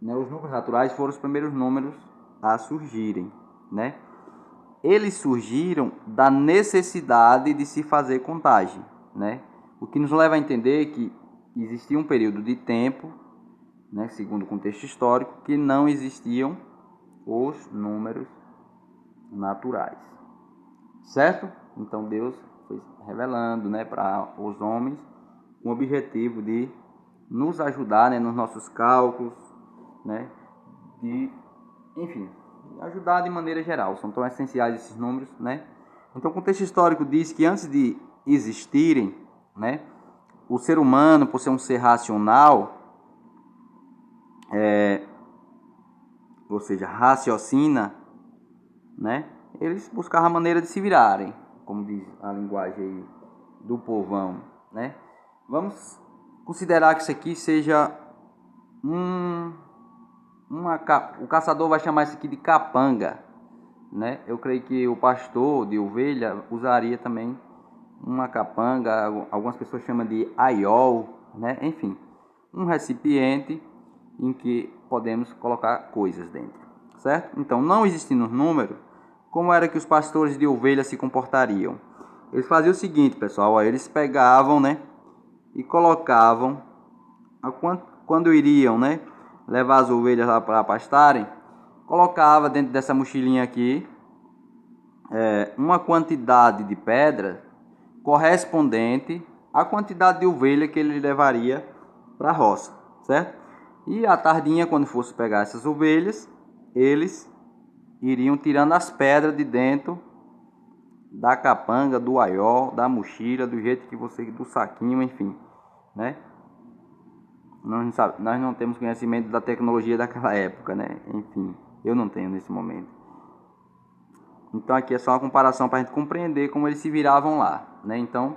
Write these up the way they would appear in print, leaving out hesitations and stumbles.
né, os números naturais foram os primeiros números a surgirem, né? Eles surgiram da necessidade de se fazer contagem, né? O que nos leva a entender que existia um período de tempo, né, segundo o contexto histórico, que não existiam os números naturais, certo? Então Deus foi revelando, né, para os homens com o objetivo de nos ajudar, né, nos nossos cálculos, né, enfim, ajudar de maneira geral. São tão essenciais esses números, né? Então o contexto histórico diz que antes de existirem, né, o ser humano, por ser um ser racional, ou seja, raciocina, né, eles buscavam a maneira de se virarem, como diz a linguagem aí do povão, né? Vamos considerar que isso aqui seja o caçador vai chamar isso aqui de capanga, né? Eu creio que o pastor de ovelha usaria também uma capanga, algumas pessoas chamam de aiol, né? Enfim, um recipiente em que podemos colocar coisas dentro, certo? Então, não existindo número, como era que os pastores de ovelha se comportariam? Eles faziam o seguinte, pessoal, eles pegavam, né, e colocavam, quando iriam, né, levar as ovelhas lá para pastarem, colocava dentro dessa mochilinha aqui uma quantidade de pedra correspondente à quantidade de ovelha que ele levaria para a roça, certo? E à tardinha, quando fosse pegar essas ovelhas, eles iriam tirando as pedras de dentro da capanga, do aiol, da mochila, do jeito que você, do saquinho, enfim, né? Nós não temos conhecimento da tecnologia daquela época, né? Enfim, eu não tenho nesse momento. Então aqui é só uma comparação para a gente compreender como eles se viravam lá, né? Então,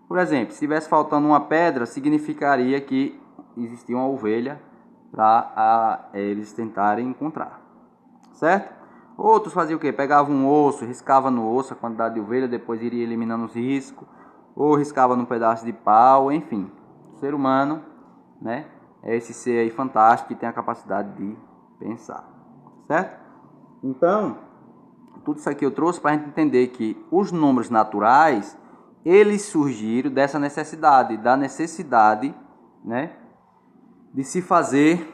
por exemplo, se estivesse faltando uma pedra, significaria que existia uma ovelha para eles tentarem encontrar, certo? Outros faziam o quê? Pegavam um osso, riscava no osso a quantidade de ovelha, depois iria eliminando os riscos, ou riscava num pedaço de pau, enfim. O ser humano, né, é esse ser aí fantástico que tem a capacidade de pensar, certo? Então, tudo isso aqui eu trouxe para a gente entender que os números naturais, eles surgiram dessa necessidade, né, de se fazer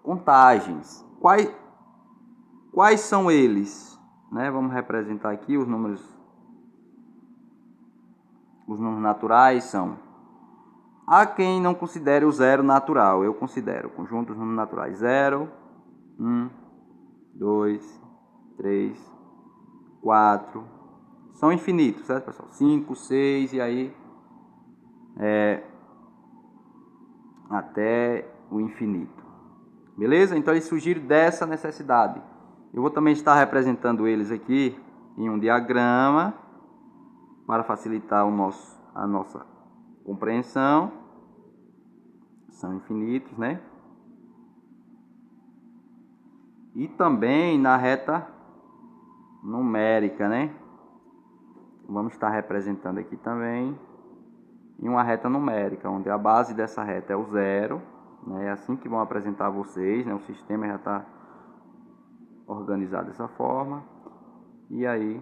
contagens. Quais são eles? Né? Vamos representar aqui os números. Os números naturais são... Há quem não considere o zero natural. Eu considero. Conjunto dos números naturais. 0, 1, 2, 3, 4. São infinitos, certo, pessoal? 5, 6 e aí... até o infinito. Beleza? Então eles surgiram dessa necessidade. Eu vou também estar representando eles aqui em um diagrama para facilitar a nossa compreensão. São infinitos, né? E também na reta numérica, né? Vamos estar representando aqui também em uma reta numérica, onde a base dessa reta é o zero, né? É assim que vão apresentar vocês, né? O sistema já está organizado dessa forma. E aí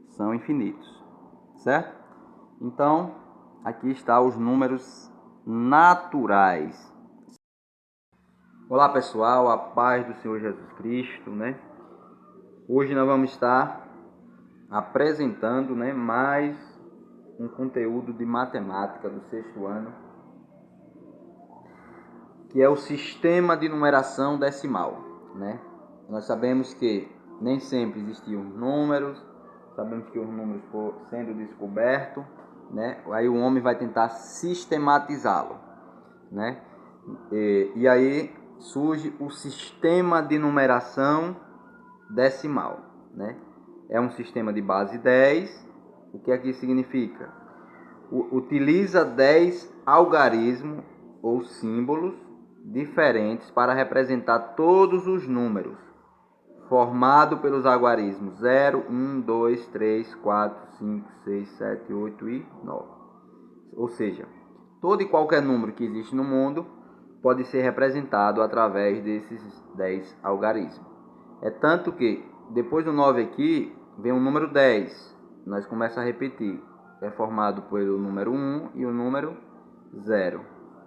são infinitos, certo? Então, aqui está os números naturais. Olá pessoal, a paz do Senhor Jesus Cristo, né? Hoje nós vamos estar apresentando, né, mais um conteúdo de matemática do 6º ano, que é o sistema de numeração decimal, né? Nós sabemos que nem sempre existiam números, sabemos que os números foram sendo descobertos, né? Aí o homem vai tentar sistematizá-lo, né? E aí surge o sistema de numeração decimal, né? É um sistema de base 10. O que aqui significa? Utiliza 10 algarismos ou símbolos diferentes para representar todos os números, formado pelos algarismos 0, 1, 2, 3, 4, 5, 6, 7, 8 e 9. Ou seja, todo e qualquer número que existe no mundo pode ser representado através desses 10 algarismos. É tanto que depois do 9 aqui vem o número 10. Nós começamos a repetir. É formado pelo número 1 e o número 0.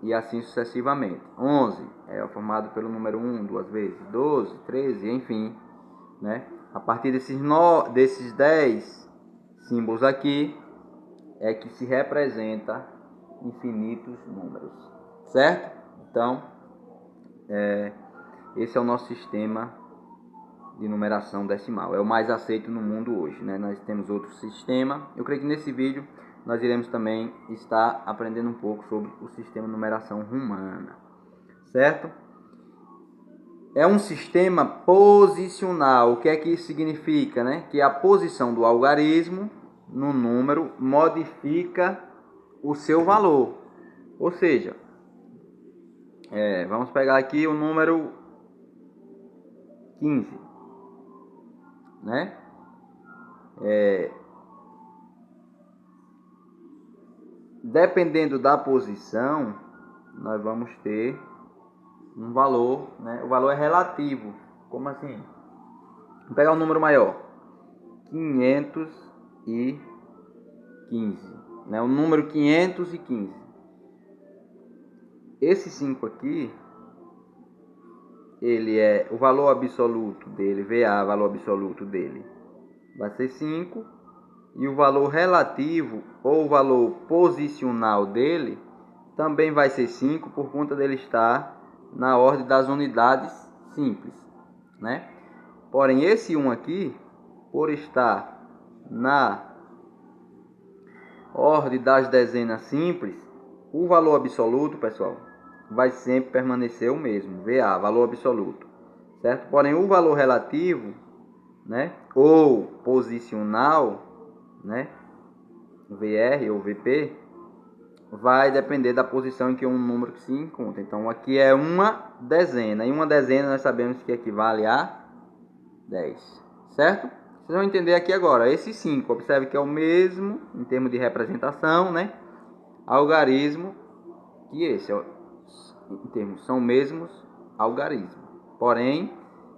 E assim sucessivamente. 11 é formado pelo número 1 duas vezes. 12, 13, enfim. Né? A partir desses 10 símbolos aqui é que se representa infinitos números. Certo? Então, esse é o nosso sistema de numeração decimal. É o mais aceito no mundo hoje, né? Nós temos outro sistema. Eu creio que nesse vídeo nós iremos também estar aprendendo um pouco sobre o sistema de numeração romana, certo? É um sistema posicional. O que é que isso significa, né? Que a posição do algarismo no número modifica o seu valor. Ou seja, vamos pegar aqui o número 15. Né? Dependendo da posição, nós vamos ter um valor, né? O valor é relativo. Como assim? Vamos pegar um número maior, 515, né? O número 515. Esse 5 aqui, ele é o valor absoluto dele, VA, valor absoluto dele vai ser 5, e o valor relativo ou o valor posicional dele também vai ser 5, por conta dele estar na ordem das unidades simples, né? Porém, esse 1 aqui, por estar na ordem das dezenas simples, o valor absoluto, pessoal, vai sempre permanecer o mesmo, VA, valor absoluto, certo? Porém, o valor relativo, né, ou posicional, né, VR ou VP, vai depender da posição em que um número se encontra. Então, aqui é uma dezena, e uma dezena nós sabemos que equivale a 10, certo? Vocês vão entender aqui agora, esse 5, observe que é o mesmo em termos de representação, né, algarismo, que esse, em termos, são mesmos algarismos. Porém,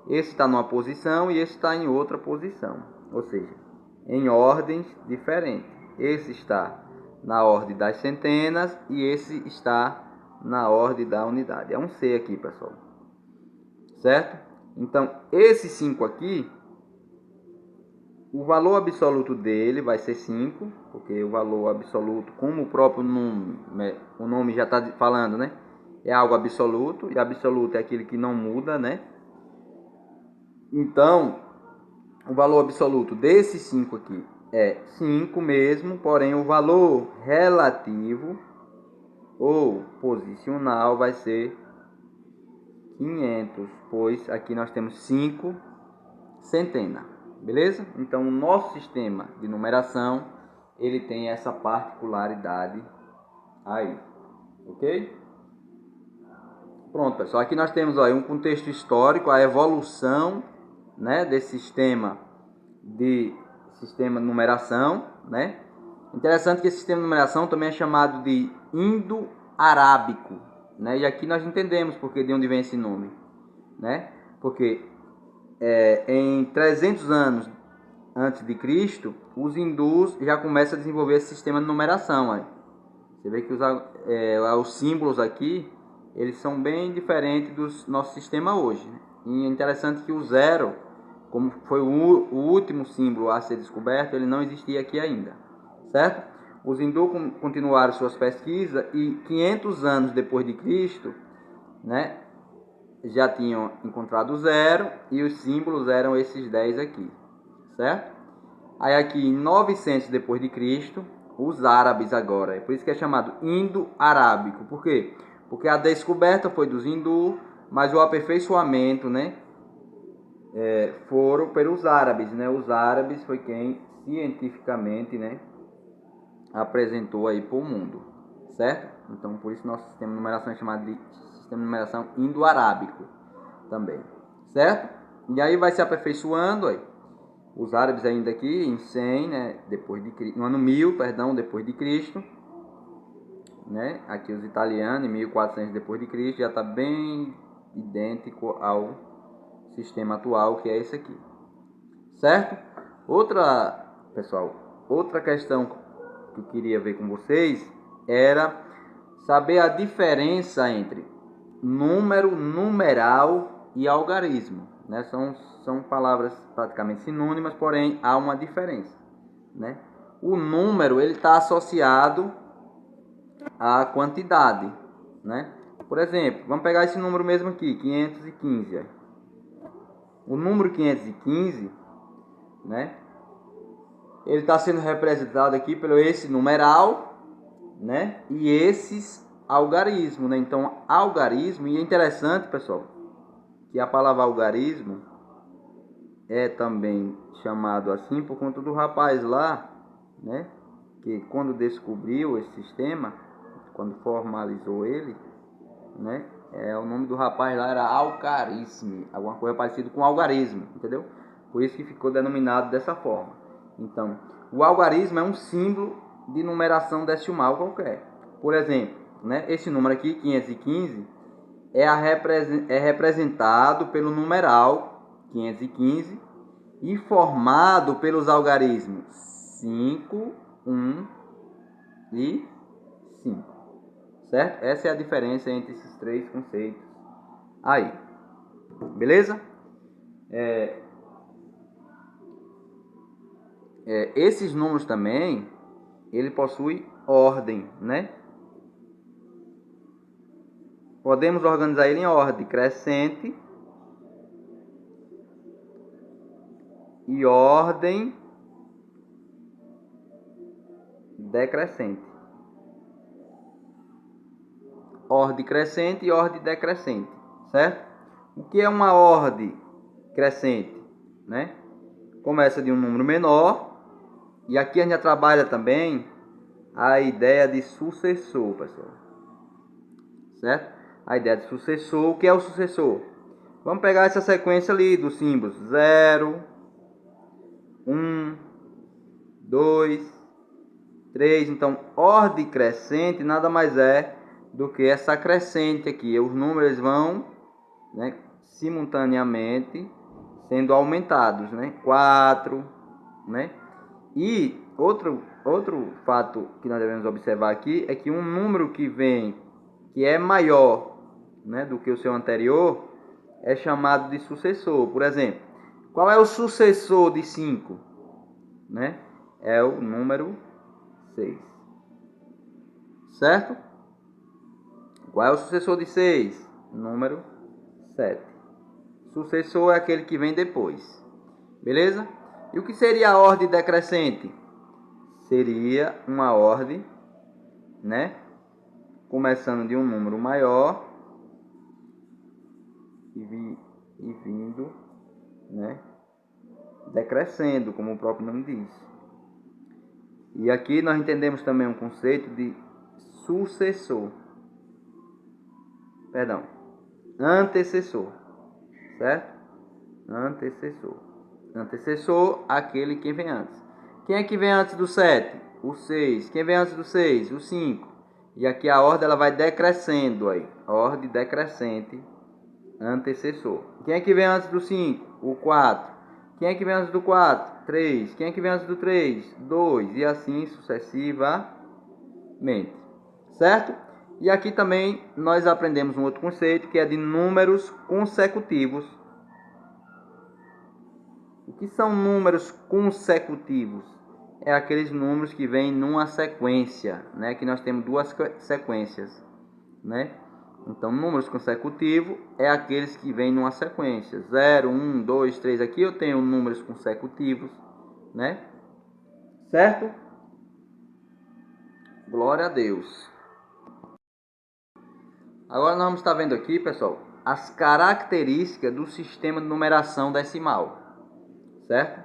esse está numa posição e esse está em outra posição, ou seja, em ordens diferentes. Esse está na ordem das centenas e esse está na ordem da unidade. É um C aqui, pessoal, certo? Então, esse 5 aqui, o valor absoluto dele vai ser 5, porque o valor absoluto, como o próprio nome já está falando, né, é algo absoluto, e absoluto é aquele que não muda, né? Então, o valor absoluto desse 5 aqui é 5 mesmo, porém o valor relativo ou posicional vai ser 500, pois aqui nós temos 5 centenas, beleza? Então, o nosso sistema de numeração, ele tem essa particularidade aí, ok? Pronto, pessoal, aqui nós temos um contexto histórico, a evolução, né, desse sistema de numeração, né? Interessante que esse sistema de numeração também é chamado de indo-arábico, né? E aqui nós entendemos porque de onde vem esse nome, né? Porque em 300 anos antes de Cristo, os hindus já começam a desenvolver esse sistema de numeração. Aí. Você vê que os símbolos aqui, eles são bem diferentes do nosso sistema hoje, né? E é interessante que o 0, como foi o último símbolo a ser descoberto, ele não existia aqui ainda, certo? Os hindus continuaram suas pesquisas e 500 anos depois de Cristo, né, já tinham encontrado o 0 e os símbolos eram esses 10 aqui, certo? Aí aqui em 900 depois de Cristo, os árabes agora, é por isso que é chamado indo-arábico. Por quê? Porque a descoberta foi dos hindus, mas o aperfeiçoamento, né, foram pelos árabes, né? Os árabes foi quem cientificamente, né, apresentou aí para o mundo, certo? Então, por isso nosso sistema de numeração é chamado de sistema de numeração indo-arábico também, certo? E aí vai se aperfeiçoando aí. Os árabes ainda aqui em 100, né, no ano 1000, depois de Cristo, né? Aqui os italianos, em 1400 depois de Cristo, já está bem idêntico ao sistema atual, que é esse aqui, certo? Outra questão que eu queria ver com vocês era saber a diferença entre número, numeral e algarismo, né? São palavras praticamente sinônimas, porém há uma diferença, né? O número ele está associado à quantidade, né? Por exemplo, vamos pegar esse número mesmo aqui, 515. O número 515, né? Ele está sendo representado aqui pelo esse numeral, né? E esses algarismo, né? Então, algarismo, e é interessante, pessoal, que a palavra algarismo é também chamado assim por conta do rapaz lá, né? Que quando descobriu esse sistema, quando formalizou ele, né? O nome do rapaz lá era algarismo, alguma coisa parecida com algarismo, entendeu? Por isso que ficou denominado dessa forma. Então, o algarismo é um símbolo de numeração decimal qualquer. Por exemplo, né? Esse número aqui, 515, é representado pelo numeral 515 e formado pelos algarismos 5, 1 e 5. Certo? Essa é a diferença entre esses três conceitos aí. Beleza? Esses números também, ele possui ordem, né? Podemos organizar ele em ordem crescente e ordem decrescente. Ordem crescente e ordem decrescente, certo? O que é uma ordem crescente, né? Começa de um número menor, e aqui a gente trabalha também a ideia de sucessor, pessoal, certo? A ideia de sucessor. O que é o sucessor? Vamos pegar essa sequência ali dos símbolos 0, 1, 2, 3. Então, ordem crescente nada mais é do que essa crescente aqui. Os números vão, né, simultaneamente sendo aumentados, né? 4, né? E outro fato que nós devemos observar aqui é que um número que é maior, né, do que o seu anterior é chamado de sucessor. Por exemplo, qual é o sucessor de 5? Né? É o número 6. Certo? Qual é o sucessor de 6? Número 7. Sucessor é aquele que vem depois. Beleza? E o que seria a ordem decrescente? Seria uma ordem, né, começando de um número maior e vindo, né, decrescendo, como o próprio nome diz. E aqui nós entendemos também um conceito de sucessor. Perdão, antecessor, certo? Antecessor. Antecessor, aquele que vem antes. Quem é que vem antes do 7? O 6. Quem vem antes do 6? O 5. E aqui a ordem ela vai decrescendo aí. Ordem decrescente, antecessor. Quem é que vem antes do 5? O 4. Quem é que vem antes do 4? 3. Quem é que vem antes do 3? 2. E assim sucessivamente. Certo? E aqui também nós aprendemos um outro conceito que é de números consecutivos. O que são números consecutivos? É aqueles números que vêm numa sequência, né? Que nós temos duas sequências, né? Então, números consecutivos é aqueles que vêm numa sequência. 0, 1, 2, 3. Aqui eu tenho números consecutivos, né? Certo? Glória a Deus. Agora nós vamos estar vendo aqui, pessoal, as características do sistema de numeração decimal. Certo?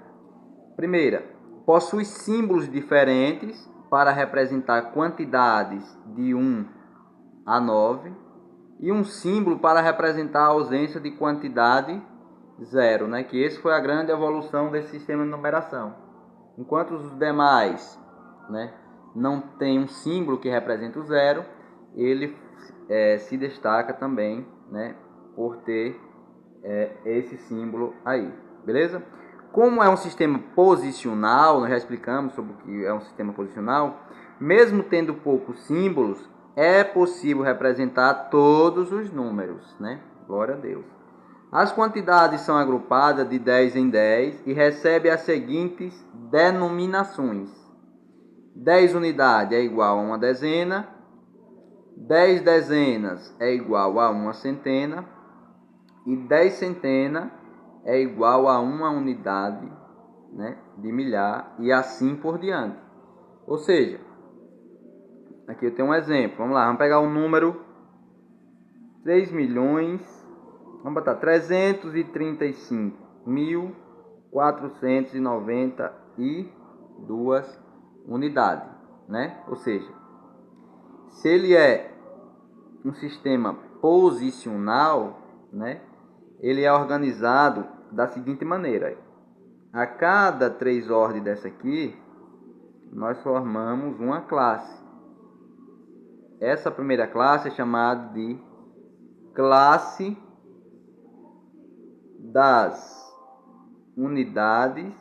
Primeira, possui símbolos diferentes para representar quantidades de 1 a 9 e um símbolo para representar a ausência de quantidade 0, né? Que esse foi a grande evolução desse sistema de numeração. Enquanto os demais, né, não tem um símbolo que representa o zero, ele se destaca também, né, por ter esse símbolo aí, beleza? Como é um sistema posicional, nós já explicamos sobre o que é um sistema posicional, mesmo tendo poucos símbolos, é possível representar todos os números, né? Glória a Deus. As quantidades são agrupadas de 10 em 10 e recebem as seguintes denominações. 10 unidades é igual a uma dezena, 10 dezenas é igual a uma centena e 10 centenas é igual a uma unidade, né, de milhar e assim por diante. Ou seja, aqui eu tenho um exemplo. Vamos lá, vamos pegar o número 3 milhões, vamos botar 335.492 unidades, né? Ou seja, se ele é um sistema posicional, né, ele é organizado da seguinte maneira: a cada 3 ordens dessa aqui, nós formamos uma classe. Essa primeira classe é chamada de classe das unidades,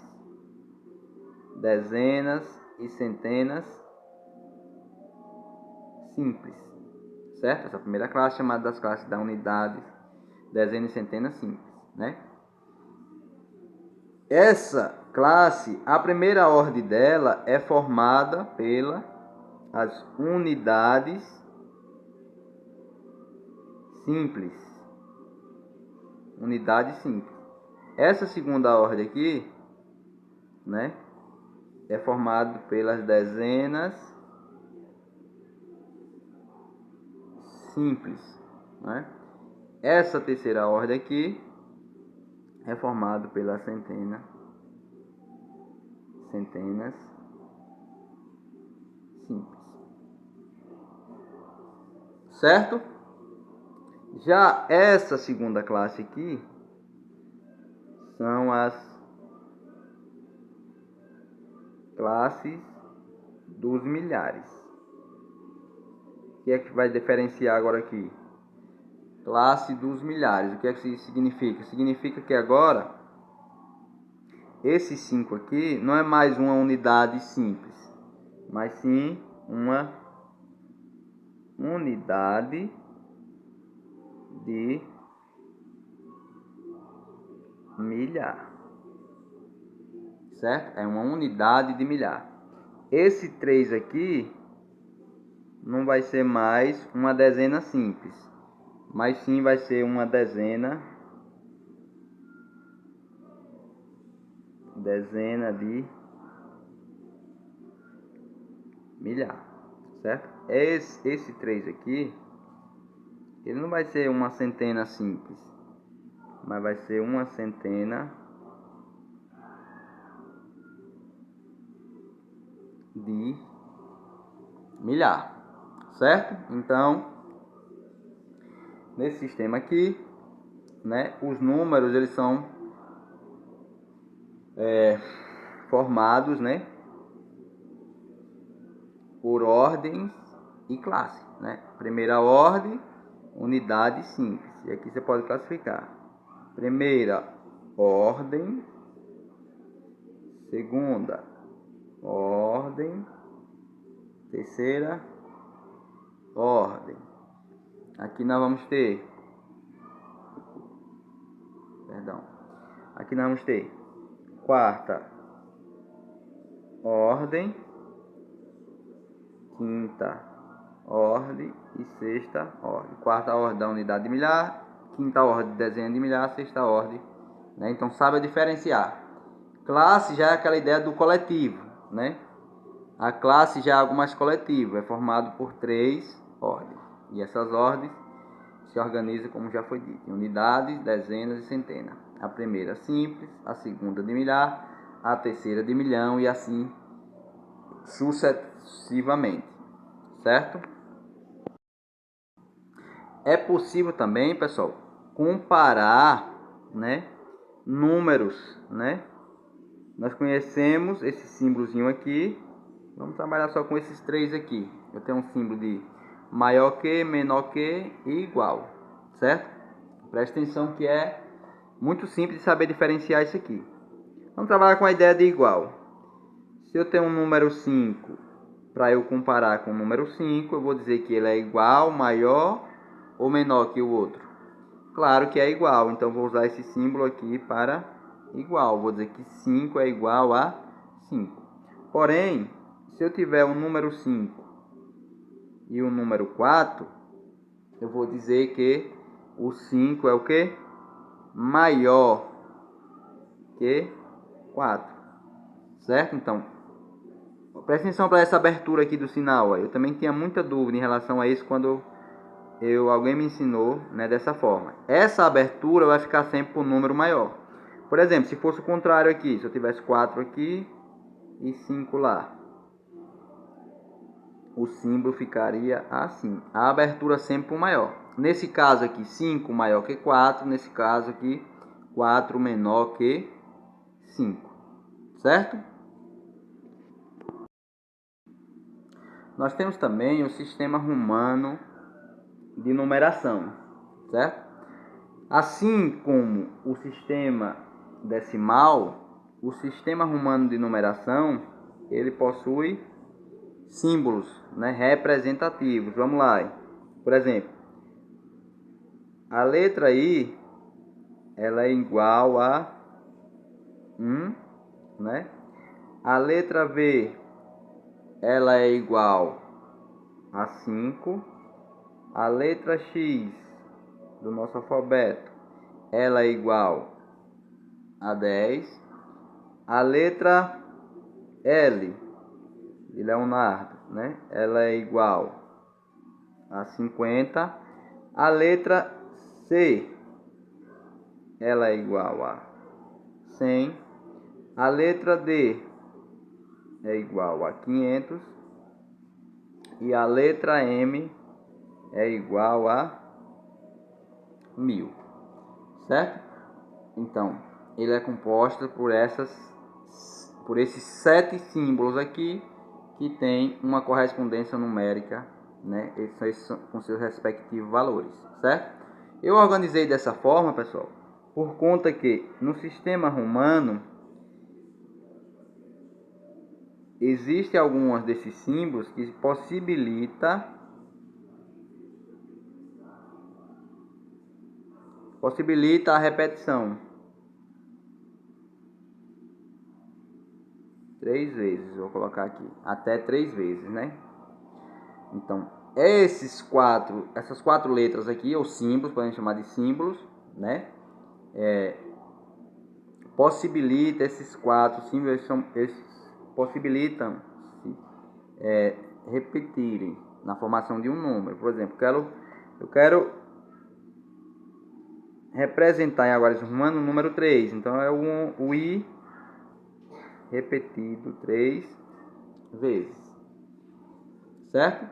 dezenas e centenas simples, certo? Essa primeira classe é chamada das classes da unidades, dezenas e centenas simples, né? Essa classe, a primeira ordem dela é formada pelas unidades simples. Unidade simples. Essa segunda ordem aqui, né, é formada pelas dezenas simples, né? Essa terceira ordem aqui é formada pelas centenas simples, certo? Já essa segunda classe aqui são as classes dos milhares. O que é que vai diferenciar agora aqui? Classe dos milhares. O que é que isso significa? Significa que agora esse 5 aqui não é mais uma unidade simples, mas sim uma unidade de milhar, certo? É uma unidade de milhar. Esse 3 aqui não vai ser mais uma dezena simples, mas sim vai ser uma dezena de milhar, certo? Esse 3 aqui, ele não vai ser uma centena simples, mas vai ser uma centena de milhar, certo? Então, nesse sistema aqui, né, os números eles são formados, né, por ordens e classe, né? Primeira ordem, unidade simples. E aqui você pode classificar: primeira ordem, segunda ordem, terceira ordem. Aqui nós vamos ter, aqui nós vamos ter quarta ordem, quinta ordem e sexta ordem. Quarta ordem da unidade de milhar, quinta ordem de dezena de milhar, sexta ordem, né? Então saiba diferenciar. Classe já é aquela ideia do coletivo, né? A classe já é algo mais coletivo, é formado por 3 ordens. E essas ordens se organizam, como já foi dito, em unidades, dezenas e centenas. A primeira simples, a segunda de milhar, a terceira de milhão e assim sucessivamente, certo? É possível também, pessoal, comparar, né, números, né? Nós conhecemos esse símbolozinho aqui, Vamos trabalhar só com esses três aqui. Eu tenho um símbolo de maior que, menor que e igual, certo? Presta atenção que é muito simples de saber diferenciar isso aqui. Vamos trabalhar com a ideia de igual. Se eu tenho um número 5, para eu comparar com o número 5, eu vou dizer que ele é igual, maior ou menor que o outro. Claro que é igual, então vou usar esse símbolo aqui para igual. Vou dizer que 5 é igual a 5. Porém, se eu tiver um número 5 e um número 4, eu vou dizer que o 5 é o quê? Maior que 4. Certo? Então, presta atenção para essa abertura aqui do sinal. Eu também tinha muita dúvida em relação a isso quando alguém me ensinou, né, dessa forma. Essa abertura vai ficar sempre para o número maior. Por exemplo, se fosse o contrário aqui, se eu tivesse 4 aqui e 5 lá, o símbolo ficaria assim. A abertura sempre para o maior. Nesse caso aqui, 5 maior que 4. Nesse caso aqui, 4 menor que 5. Certo? Nós temos também o sistema romano de numeração, certo? Assim como o sistema decimal, o sistema romano de numeração, ele possui símbolos, né, representativos. Vamos lá. Por exemplo, a letra I, ela é igual a 1, né? A letra V, ela é igual a 5. A letra X do nosso alfabeto, ela é igual a 10. A letra L de Leonardo, né? Ela é igual a 50. A letra C, ela é igual a 100. A letra D é igual a 500. E a letra M é igual a 1000. Certo? Então, ele é composto por esses 7 símbolos aqui que tem uma correspondência numérica, né? Esses são com seus respectivos valores, certo? Eu organizei dessa forma, pessoal, por conta que no sistema romano existem alguns desses símbolos que possibilita a repetição 3 vezes. Vou colocar aqui até 3 vezes, né? Então, essas quatro letras aqui, ou símbolos, podemos chamar de símbolos, né? Possibilita esses 4 símbolos, eles possibilitam repetirem na formação de um número. Por exemplo, eu quero representar em algarismo romano o número 3. Então é o I repetido 3 vezes. Certo?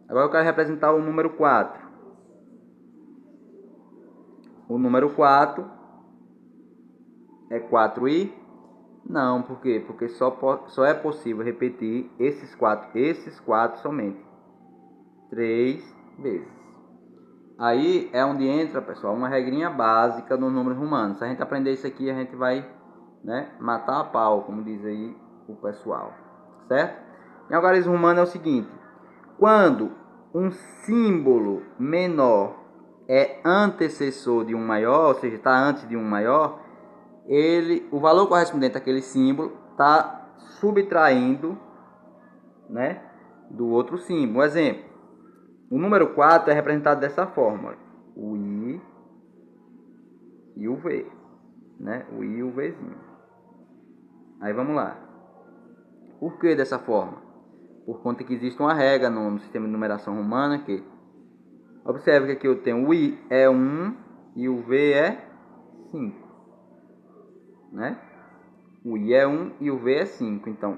Agora eu quero representar o número 4. O número 4 é 4i? Não, por quê? Porque só é possível repetir esses quatro somente 3 vezes. Aí é onde entra, pessoal, uma regrinha básica dos números romanos. Se a gente aprender isso aqui, a gente vai, né, matar a pau, como diz aí o pessoal. Certo? Em algarismo romano é o seguinte: quando um símbolo menor é antecessor de um maior, ou seja, está antes de um maior, o valor correspondente àquele símbolo está subtraindo, né, do outro símbolo. Um exemplo: o número 4 é representado dessa forma: o I e o V, né? O I e o Vzinho. Aí vamos lá. Por que dessa forma? Por conta que existe uma regra no sistema de numeração romana que, observe que aqui eu tenho o I é 1 e o V é 5, né? O I é 1 e o V é 5. Então,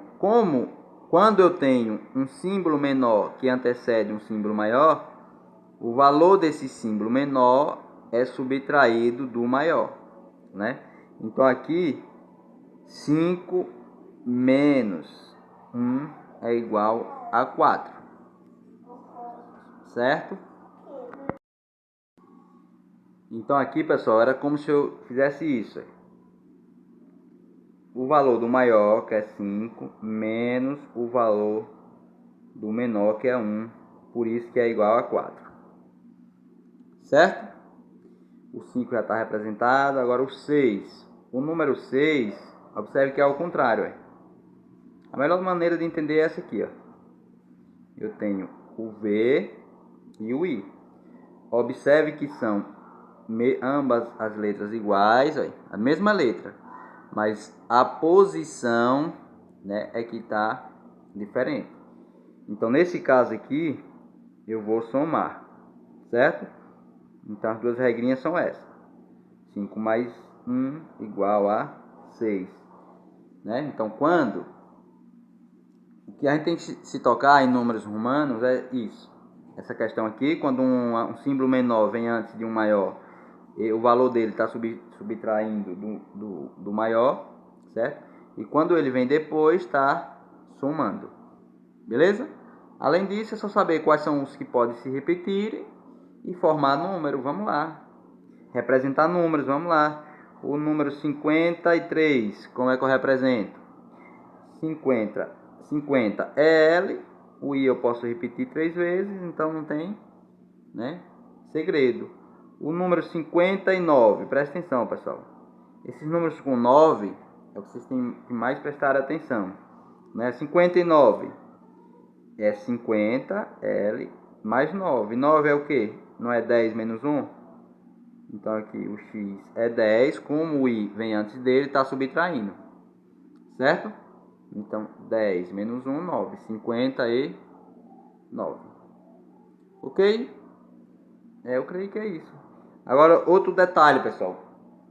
quando eu tenho um símbolo menor que antecede um símbolo maior, o valor desse símbolo menor é subtraído do maior, né? Então aqui 5 menos 1 é igual a 4. Certo? Então aqui, pessoal, era como se eu fizesse isso. O valor do maior, que é 5, menos o valor do menor, que é 1. Por isso que é igual a 4. Certo? O 5 já está representado. Agora o 6. O número 6, observe que é ao contrário. A melhor maneira de entender é essa aqui. Eu tenho o V e o I. Observe que são ambas as letras iguais, a mesma letra, mas a posição, né, é que está diferente. Então nesse caso aqui eu vou somar, certo? Então as duas regrinhas são essas: 5 mais 1 igual a 6, né? Então quando o que a gente tem que se tocar em números romanos é isso, essa questão aqui, quando um símbolo menor vem antes de um maior, o valor dele está subtraindo do maior, certo? E quando ele vem depois, está somando. Beleza? Além disso, é só saber quais são os que podem se repetir e formar número. Vamos lá. Representar números, vamos lá. O número 53, como é que eu represento? 50 é L. O I eu posso repetir 3 vezes, então não tem, né, segredo. O número 59, presta atenção, pessoal. Esses números com 9 é o que vocês têm que mais prestar atenção, né? 59 é 50 L mais 9. 9 é o que? Não é 10 menos 1? Então aqui o X é 10, como o I vem antes dele, está subtraindo, certo? Então 10 menos 1, 9. 59. Ok? Eu creio que é isso. Agora, outro detalhe, pessoal,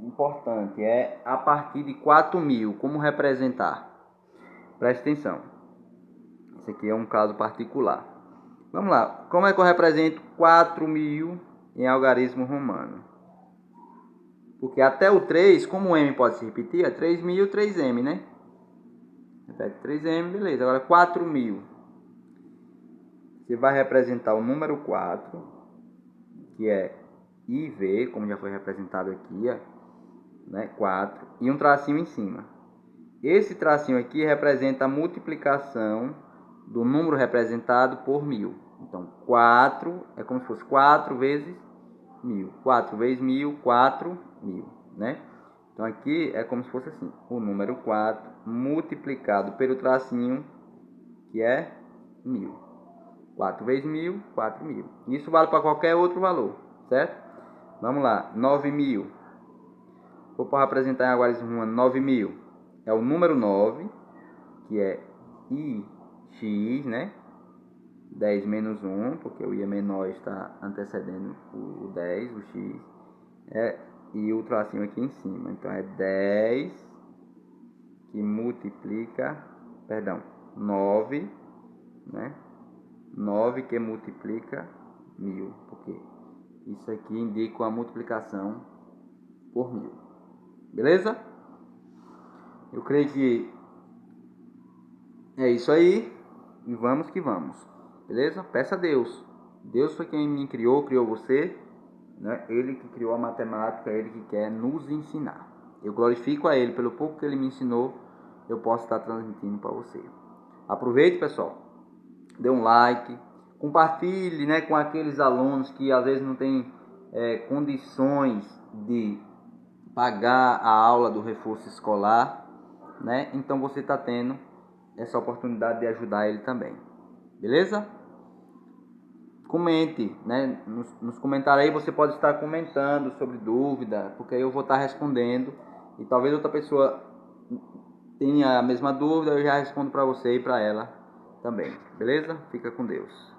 importante, é a partir de 4.000, como representar? Preste atenção. Esse aqui é um caso particular. Vamos lá. Como é que eu represento 4.000 em algarismo romano? Porque até o 3, como o M pode se repetir, é 3.000, 3M, né? Repete 3M, beleza. Agora 4.000. Você vai representar o número 4, que é IV, como já foi representado aqui, né? 4, e um tracinho em cima. Esse tracinho aqui representa a multiplicação do número representado por 1.000. Então 4 é como se fosse 4 vezes 1.000. 4 vezes 1.000, 4.000, né? Então aqui é como se fosse assim: o número 4 multiplicado pelo tracinho, que é 1.000. 4 vezes 1.000, 4.000. Isso vale para qualquer outro valor, certo? Vamos lá, 9.000. Vou para representar em algarismo romano 9.000. É o número 9, que é IX, né? 10 menos 1, porque o I é menor, está antecedendo o 10, o X. E o tracinho aqui em cima. Então é 10 que multiplica, perdão, 9, né? 9 que multiplica 1.000, porque isso aqui indica a multiplicação por 1.000. Beleza? Eu creio que é isso aí. E vamos que vamos. Beleza? Peça a Deus. Deus foi quem me criou você, né? Ele que criou a matemática, ele que quer nos ensinar. Eu glorifico a ele pelo pouco que ele me ensinou, eu posso estar transmitindo para você. Aproveite, pessoal. Dê um like, compartilhe, né, com aqueles alunos que às vezes não têm condições de pagar a aula do reforço escolar, né? Então você está tendo essa oportunidade de ajudar ele também. Beleza? Comente, né? Nos comentários aí você pode estar comentando sobre dúvida, porque aí eu vou estar respondendo e talvez outra pessoa tenha a mesma dúvida, eu já respondo para você e para ela também. Beleza? Fica com Deus.